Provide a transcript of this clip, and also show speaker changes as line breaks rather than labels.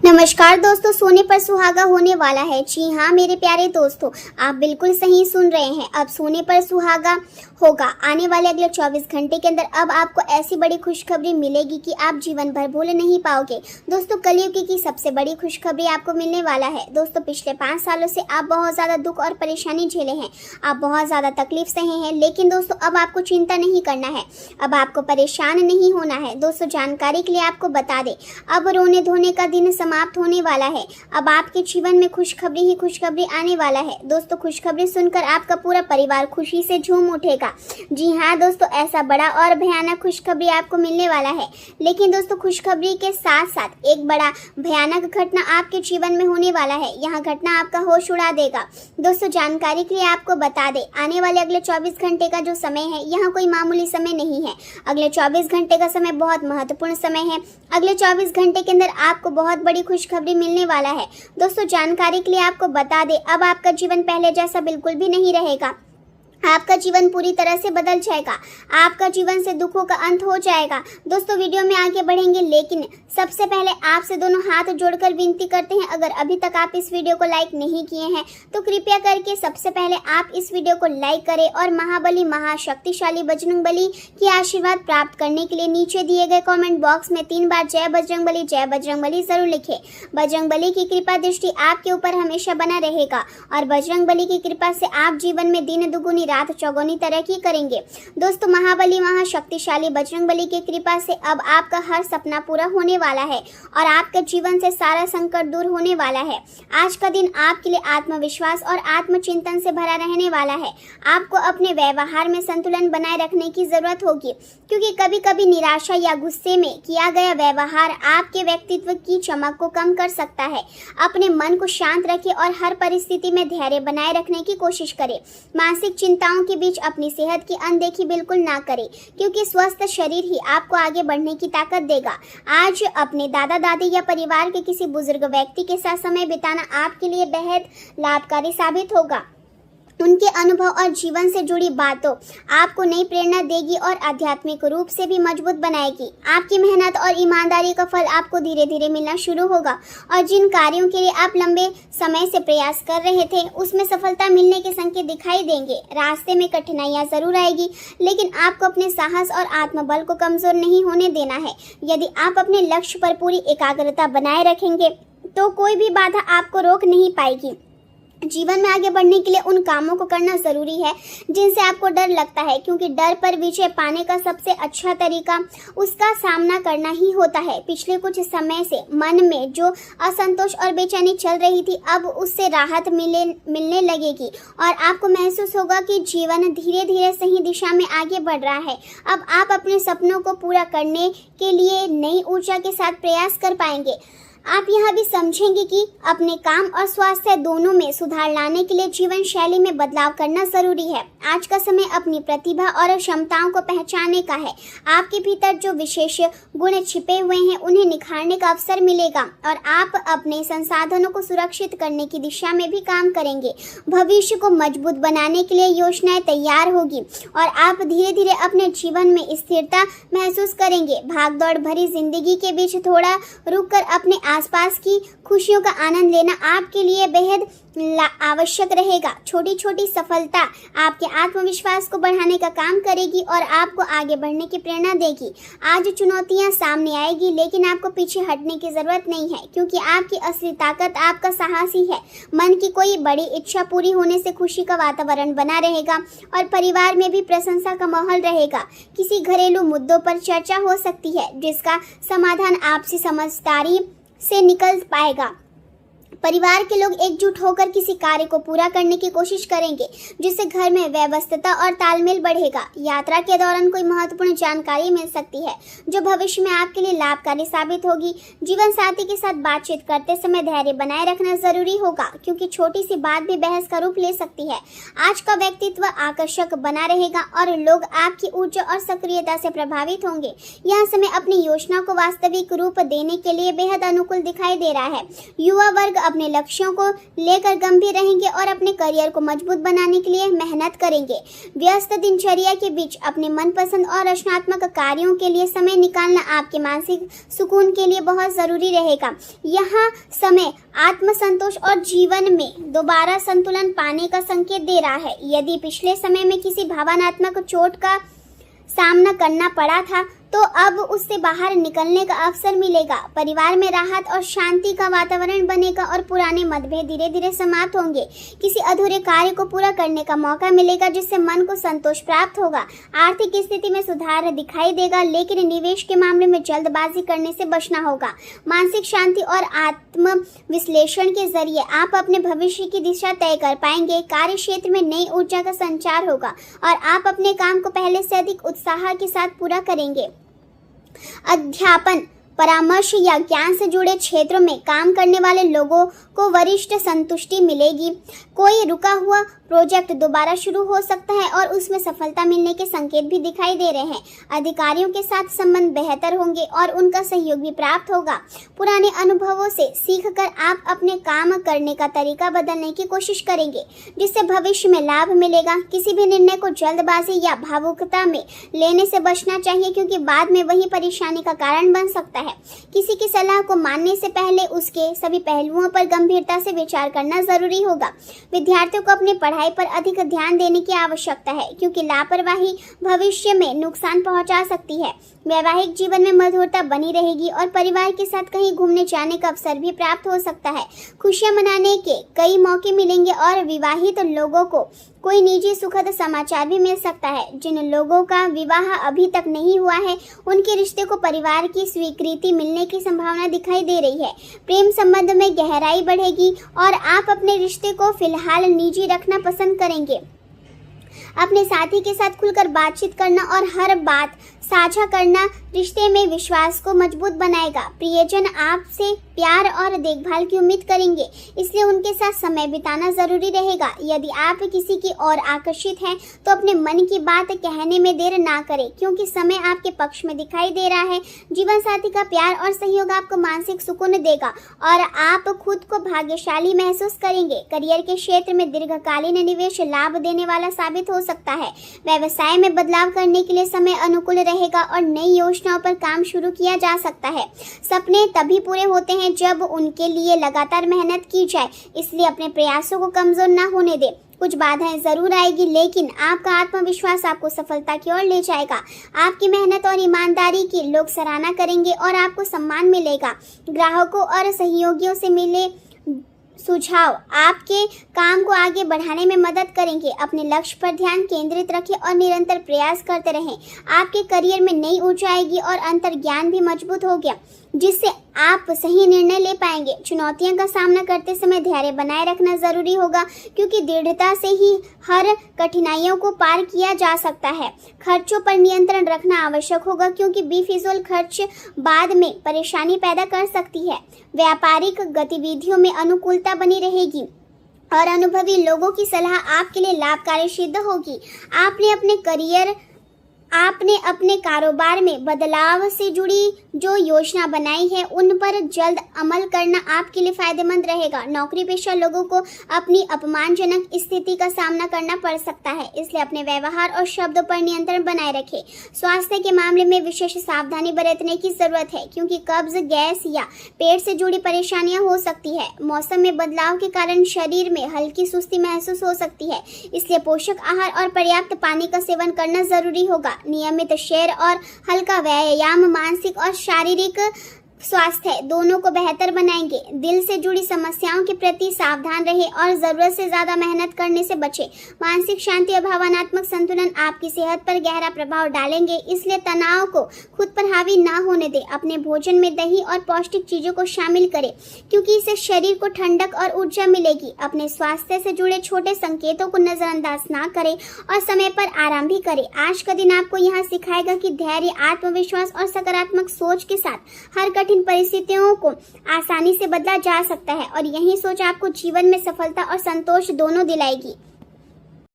नमस्कार दोस्तों, सोने पर सुहागा होने वाला है। जी हाँ मेरे प्यारे दोस्तों, आप बिल्कुल सही सुन रहे हैं। अब सोने पर सुहागा होगा। आने वाले अगले 24 घंटे के अंदर अब आपको ऐसी बड़ी खुशखबरी मिलेगी कि आप जीवन भर भूल नहीं पाओगे। दोस्तों, कलयुग की सबसे बड़ी खुशखबरी आपको मिलने वाला है। दोस्तों, पिछले 5 सालों से आप बहुत ज़्यादा दुख और परेशानी झेले हैं, आप बहुत ज़्यादा तकलीफ सहे हैं, लेकिन दोस्तों अब आपको चिंता नहीं करना है, अब आपको परेशान नहीं होना है। दोस्तों, जानकारी के लिए आपको बता दें, अब रोने धोने का दिन समाप्त होने वाला है। अब आपके जीवन में खुशखबरी ही खुशखबरी आने वाला है। दोस्तों, खुशखबरी सुनकर आपका पूरा परिवार खुशी से झूम उठेगा। जी हाँ दोस्तों, ऐसा बड़ा और भयानक खुशखबरी आपको मिलने वाला है। लेकिन दोस्तों, खुशखबरी के साथ साथ एक बड़ा भयानक घटना आपके जीवन में होने वाला है। यह घटना आपका होश उड़ा देगा। दोस्तों, जानकारी के लिए आपको बता दें, आने वाले अगले 24 घंटे का जो समय है, यह कोई मामूली समय नहीं है। अगले 24 घंटे का समय बहुत महत्वपूर्ण समय है। अगले 24 घंटे के अंदर आपको बहुत बड़ी खुशखबरी मिलने वाला है। दोस्तों, जानकारी के लिए आपको बता दें, अब आपका जीवन पहले जैसा बिल्कुल भी नहीं रहेगा। आपका जीवन पूरी तरह से बदल जाएगा। आपका जीवन से दुखों का अंत हो जाएगा। दोस्तों, वीडियो में आगे बढ़ेंगे, लेकिन सबसे पहले आपसे दोनों हाथ जोड़कर विनती करते हैं, अगर अभी तक आप इस वीडियो को लाइक नहीं किए हैं तो कृपया करके सबसे पहले आप इस वीडियो को लाइक करें और महाबली महाशक्तिशाली बजरंगबली की आशीर्वाद प्राप्त करने के लिए नीचे दिए गए कमेंट बॉक्स में 3 बार जय बजरंगबली जरूर लिखें। बजरंगबली की कृपा दृष्टि आपके ऊपर हमेशा बना रहेगा और बजरंगबली की कृपा से आप जीवन में दिन दुगुनी रात चौगुनी तरक्की करेंगे। दोस्तों, महाबली महाशक्तिशाली बजरंगबली की कृपा से अब आपका हर सपना पूरा होने वाला है और आपके जीवन से सारा संकट दूर होने वाला है। आज का दिन आपके लिए आत्मविश्वास और आत्मचिंतन से भरा रहने वाला है। आपको अपने व्यवहार में संतुलन बनाए रखने की जरूरत होगी, क्योंकि कभी कभी निराशा या गुस्से में किया गया व्यवहार आपके व्यक्तित्व की चमक को कम कर सकता है। अपने मन को शांत रखें और हर परिस्थिति में धैर्य बनाए रखने की कोशिश करें। मानसिक चिंताओं के बीच अपनी सेहत की अनदेखी बिल्कुल ना करें, क्योंकि स्वस्थ शरीर ही आपको आगे बढ़ने की ताकत देगा। आज अपने दादा दादी या परिवार के किसी बुजुर्ग व्यक्ति के साथ समय बिताना आपके लिए बेहद लाभकारी साबित होगा। उनके अनुभव और जीवन से जुड़ी बातों आपको नई प्रेरणा देगी और आध्यात्मिक रूप से भी मजबूत बनाएगी। आपकी मेहनत और ईमानदारी का फल आपको धीरे धीरे मिलना शुरू होगा और जिन कार्यों के लिए आप लंबे समय से प्रयास कर रहे थे, उसमें सफलता मिलने के संकेत दिखाई देंगे। रास्ते में कठिनाइयां जरूर आएगी, लेकिन आपको अपने साहस और आत्मबल को कमजोर नहीं होने देना है। यदि आप अपने लक्ष्य पर पूरी एकाग्रता बनाए रखेंगे तो कोई भी बाधा आपको रोक नहीं पाएगी। जीवन में आगे बढ़ने के लिए उन कामों को करना जरूरी है जिनसे आपको डर लगता है, क्योंकि डर पर विजय पाने का सबसे अच्छा तरीका उसका सामना करना ही होता है। पिछले कुछ समय से मन में जो असंतोष और बेचैनी चल रही थी, अब उससे राहत मिलने लगेगी और आपको महसूस होगा कि जीवन धीरे धीरे सही दिशा में आगे बढ़ रहा है। अब आप अपने सपनों को पूरा करने के लिए नई ऊर्जा के साथ प्रयास कर पाएंगे। आप यह भी समझेंगे कि अपने काम और स्वास्थ्य दोनों में सुधार लाने के लिए जीवन शैली में बदलाव करना जरूरी है। आज का समय अपनी प्रतिभा और क्षमताओं को पहचानने का है। आपके भीतर जो विशेष गुण छिपे हुए हैं, उन्हें निखारने का अवसर मिलेगा और आप अपने संसाधनों को सुरक्षित करने की दिशा में भी काम करेंगे। भविष्य को मजबूत बनाने के लिए योजनाएं तैयार होगी और आप धीरे धीरे अपने जीवन में स्थिरता महसूस करेंगे। भागदौड़ भरी जिंदगी के बीच थोड़ा रुककर अपने आसपास की खुशियों का आनंद लेना आपके लिए बेहद आवश्यक रहेगा। छोटी छोटी सफलता आपके आत्मविश्वास को बढ़ाने का काम करेगी और आपको आगे बढ़ने की प्रेरणा देगी। आज चुनौतियां सामने आएगी, लेकिन आपको पीछे हटने की जरूरत नहीं है, क्योंकि आपकी असली ताकत आपका साहस ही है। मन की कोई बड़ी इच्छा पूरी होने से खुशी का वातावरण बना रहेगा और परिवार में भी प्रशंसा का माहौल रहेगा। किसी घरेलू मुद्दों पर चर्चा हो सकती है, जिसका समाधान आपसी समझदारी से निकल पाएगा। परिवार के लोग एकजुट होकर किसी कार्य को पूरा करने की कोशिश करेंगे, जिससे घर में व्यवस्था और तालमेल बढ़ेगा। यात्रा के दौरान कोई महत्वपूर्ण जानकारी मिल सकती है, जो भविष्य में आपके लिए लाभकारी साबित होगी। जीवन साथी के साथ बातचीत करते समय धैर्य बनाए रखना जरूरी होगा, क्योंकि छोटी सी बात भी बहस का रूप ले सकती है। आज का व्यक्तित्व आकर्षक बना रहेगा और लोग आपकी ऊर्जा और सक्रियता से प्रभावित होंगे। यह समय अपनी योजना को वास्तविक रूप देने के लिए बेहद अनुकूल दिखाई दे रहा है। युवा वर्ग अपने लक्ष्यों को लेकर गंभीर रहेंगे और अपने करियर को मजबूत बनाने के लिए मेहनत करेंगे। व्यस्त दिनचर्या के बीच अपने मनपसंद और रचनात्मक कार्यों के लिए समय निकालना आपके मानसिक सुकून के लिए बहुत जरूरी रहेगा। यह समय आत्मसंतोष और जीवन में दोबारा संतुलन पाने का संकेत दे रहा है। यदि पिछले समय में किसी भावनात्मक चोट का सामना करना पड़ा था तो अब उससे बाहर निकलने का अवसर मिलेगा। परिवार में राहत और शांति का वातावरण बनेगा और पुराने मतभेद धीरे धीरे समाप्त होंगे। किसी अधूरे कार्य को पूरा करने का मौका मिलेगा जिससे मन को संतोष प्राप्त होगा। आर्थिक स्थिति में सुधार दिखाई देगा, लेकिन निवेश के मामले में जल्दबाजी करने से बचना होगा। मानसिक शांति और आत्म विश्लेषण के जरिए आप अपने भविष्य की दिशा तय कर पाएंगे। कार्य क्षेत्र में नई ऊर्जा का संचार होगा और आप अपने काम को पहले से अधिक उत्साह के साथ पूरा करेंगे। अध्यापन, परामर्श या ज्ञान से जुड़े क्षेत्रों में काम करने वाले लोगों को वरिष्ठ संतुष्टि मिलेगी। कोई रुका हुआ प्रोजेक्ट दोबारा शुरू हो सकता है और उसमें सफलता मिलने के संकेत भी दिखाई दे रहे हैं। अधिकारियों के साथ संबंध बेहतर होंगे और उनका सहयोग भी प्राप्त होगा। पुराने अनुभवों से सीखकर आप अपने काम करने का तरीका बदलने की कोशिश करेंगे, जिससे भविष्य में लाभ मिलेगा। किसी भी निर्णय को जल्दबाजी या भावुकता में लेने से बचना चाहिए, क्योंकि बाद में वही परेशानी का कारण बन सकता है। किसी की सलाह को मानने से पहले उसके सभी पहलुओं पर गंभीरता से विचार करना जरूरी होगा। विद्यार्थियों को अपनी पढ़ाई पर अधिक ध्यान देने की आवश्यकता है, क्योंकि लापरवाही भविष्य में नुकसान पहुंचा सकती है। वैवाहिक जीवन में मधुरता बनी रहेगी और परिवार के साथ कहीं घूमने जाने का अवसर भी प्राप्त हो सकता है। खुशियां मनाने के कई मौके मिलेंगे और विवाहित लोगों को कोई निजी सुखद समाचार भी मिल सकता है। जिन लोगों का विवाह अभी तक नहीं हुआ है, उनके रिश्ते को परिवार की स्वीकृति मिलने की संभावना दिखाई दे रही है। प्रेम संबंध में गहराई बढ़ेगी और आप अपने रिश्ते को फिलहाल निजी रखना पसंद करेंगे। अपने साथी के साथ खुलकर बातचीत करना और हर बात साझा करना रिश्ते में विश्वास को मजबूत बनाएगा। प्रियजन आपसे प्यार और देखभाल की उम्मीद करेंगे, इसलिए उनके साथ समय बिताना जरूरी रहेगा। यदि आप किसी की ओर आकर्षित हैं तो अपने मन की बात कहने में देर ना करें, क्योंकि समय आपके पक्ष में दिखाई दे रहा है। जीवन साथी का प्यार और सहयोग आपको मानसिक सुकून देगा और आप खुद को भाग्यशाली महसूस करेंगे। करियर के क्षेत्र में दीर्घकालीन निवेश लाभ देने वाला साबित हो सकता है। व्यवसाय में बदलाव करने के लिए समय अनुकूल रहेगा और नई योजनाओं पर काम शुरू किया जा सकता है। सपने तभी पूरे होते हैं जब उनके लिए लगातार मेहनत की जाए, इसलिए अपने प्रयासों को कमजोर ना होने दें। कुछ बाधाएं जरूर आएगी, लेकिन आपका आत्मविश्वास आपको सफलता की ओर ले जाएगा। आपकी मेहनत और ईमानदारी की लोग सराहना करेंगे और आपको सम्मान मिलेगा। ग्राहकों और सहयोगियों से मिले सुझाव आपके काम को आगे बढ़ाने में मदद करेंगे। अपने लक्ष्य पर ध्यान केंद्रित रखें और निरंतर प्रयास करते रहें। आपके करियर में नई ऊंचाई आएगी और अंतर्ज्ञान भी मजबूत हो गया, जिससे आप सही निर्णय ले पाएंगे। चुनौतियों का सामना करते समय धैर्य बनाए रखना जरूरी होगा, क्योंकि दृढ़ता से ही हर कठिनाइयों को पार किया जा सकता है। खर्चों पर नियंत्रण रखना आवश्यक होगा, क्योंकि बेफिजूल खर्च बाद में परेशानी पैदा कर सकती है। व्यापारिक गतिविधियों में अनुकूलता बनी रहेगी और अनुभवी लोगों की सलाह आपके लिए लाभकारी सिद्ध होगी। आपने अपने कारोबार में बदलाव से जुड़ी जो योजना बनाई है, उन पर जल्द अमल करना आपके लिए फायदेमंद रहेगा। नौकरी पेशा लोगों को अपनी अपमानजनक स्थिति का सामना करना पड़ सकता है, इसलिए अपने व्यवहार और शब्दों पर नियंत्रण बनाए रखें। स्वास्थ्य के मामले में विशेष सावधानी बरतने की जरूरत है, क्योंकि कब्ज, गैस या पेट से जुड़ी परेशानियां हो सकती है। मौसम में बदलाव के कारण शरीर में हल्की सुस्ती महसूस हो सकती है, इसलिए पोषक आहार और पर्याप्त पानी का सेवन करना जरूरी होगा। नियमित सैर और हल्का व्यायाम मानसिक और शारीरिक स्वास्थ्य दोनों को बेहतर बनाएंगे। दिल से जुड़ी समस्याओं के प्रति सावधान रहें और जरूरत से ज्यादा मेहनत करने से बचें। मानसिक शांति और भावनात्मक संतुलन आपकी सेहत पर गहरा प्रभाव डालेंगे, इसलिए तनाव को खुद पर हावी ना होने दें। अपने भोजन में दही और पौष्टिक चीजों को शामिल करें, क्योंकि इससे शरीर को ठंडक और ऊर्जा मिलेगी। अपने स्वास्थ्य से जुड़े छोटे संकेतों को नजरअंदाज ना करें और समय पर आराम भी करें। आज का दिन आपको यहाँ सिखाएगा कि धैर्य, आत्मविश्वास और सकारात्मक सोच के साथ हर कठिन परिस्थितियों को आसानी से बदला जा सकता है और यही सोच आपको जीवन में सफलता और संतोष दोनों दिलाएगी।